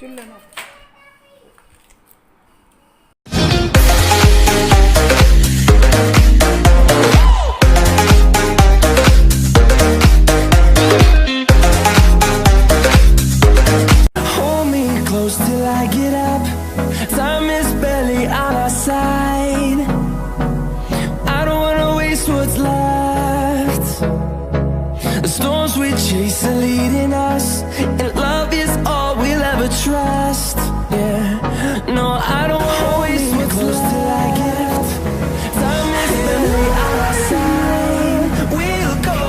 Still enough. Hold me close till I get up. Time is barely on our side. I don't wanna waste what's left. The storms we chase are leading us, and love is all we'll ever trust. Yeah, no, I don't wanna waste what's close till I get up. Time is barely on our side. We'll go.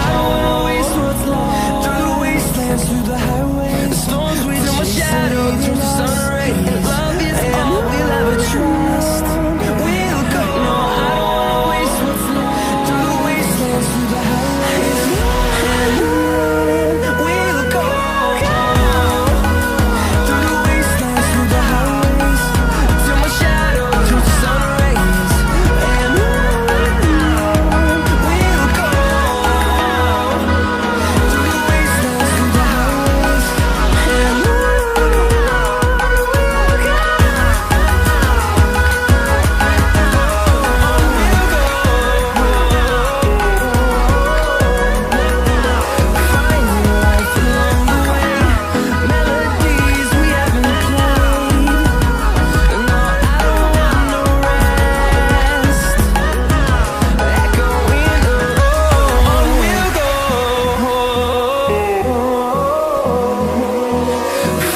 I don't wanna waste what's left. Through the wastelands, through the highways, the storms we chase my shadow through the sun rays. And love is all we'll ever trust. We'll go. No, I don't wanna waste what's left. Through the wastelands, through the highways, and we'll go. Through the wastelands, through the highways, till my shadow turns to sun rays. And we'll go. Through the wastelands, through the highways, and finding life along the way, melodies we haven't played. No, I don't want no rest. Echoing the road, we'll go.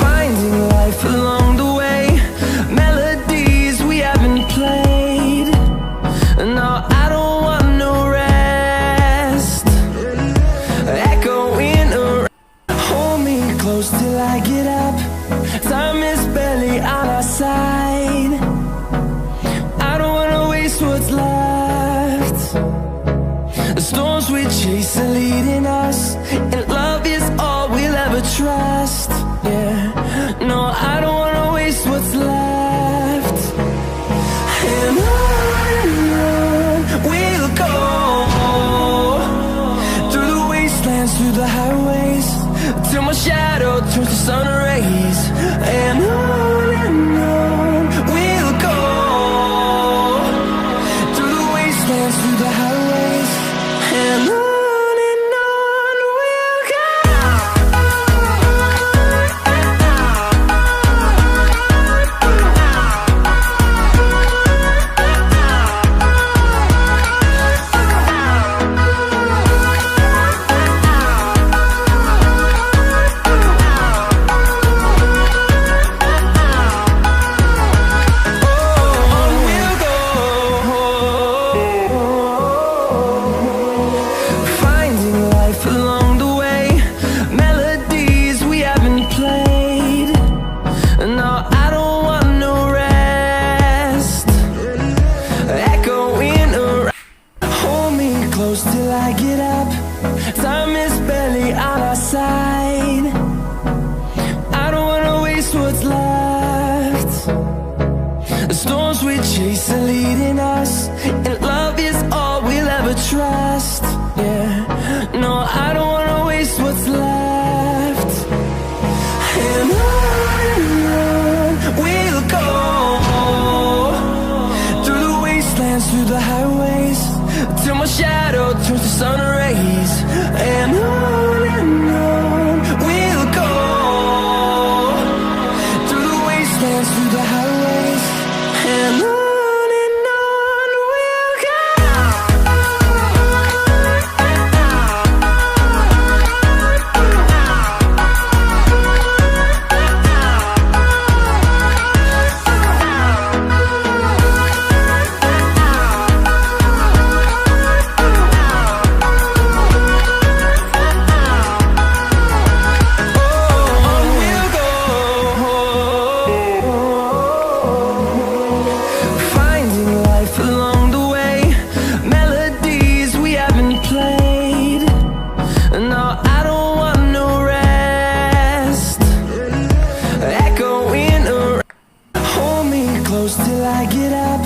Finding life along the way, melodies we haven't played. No, I don't want no rest. Echoing around. Hold me close till I get up. Time is barely on our side. I don't wanna waste what's left. The storms we chase are leading us, and love is all we'll ever trust. Yeah, no, I don't wanna waste what's left. And on we'll go. Through the wastelands, through the highways, till my shadow turns to sun rays. And on we'll go. Through the wastelands, through the highways, and on we'll go. Finding life along the way, melodies we haven't played. No, I don't want no rest. Echoing around. Hold me close till I get up. Time is barely on our side. I don't wanna waste what's left. The storms we chase are leading us, and love is all we'll ever trust. Yeah, no, I don't wanna waste what's left. And on we'll go. Through the wastelands, through the highways, till my shadow turns to sun rays. And on we'll go. Through the wastelands, through the highways, and on we'll go. Finding life along the way, melodies we haven't played. No, I don't want no rest. Echoing around. Hold me close till I get up.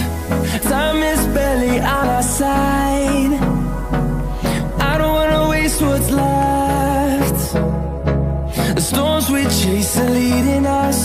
Time is barely on our side. I don't wanna waste what's left. The storms we chase are leading us,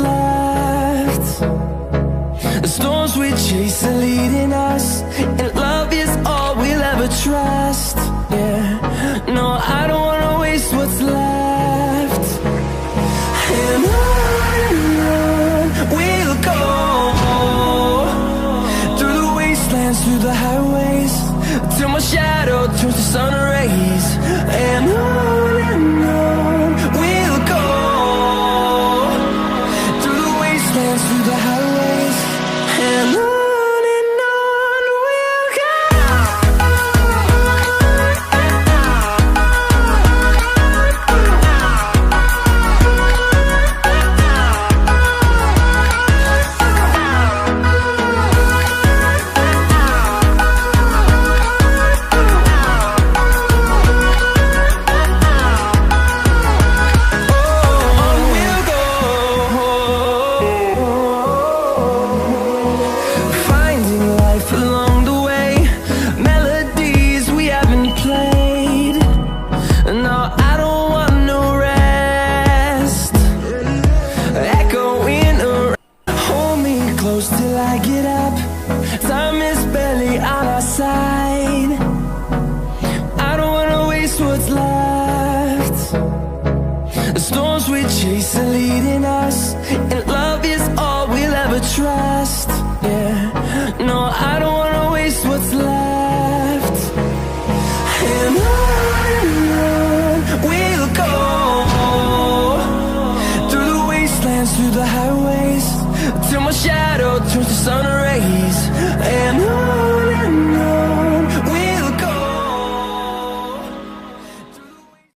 left. The storms we chase are leading us, and love is all we'll ever trust. Yeah, no, I don't wanna waste what's left. And on we'll go, through the wastelands, through the highways, till my shadow turns to sun rays. And on we'll go, through the wastelands, through the highways, and on we'll go. Till I get up, time is barely on our side. I don't wanna waste what's left. The storms we chase are leading us, and love is all we'll ever trust. Yeah, no, I don't wanna waste what's left. And on we'll go, through the wastelands, through the highways, till my shadow turns to sun rays.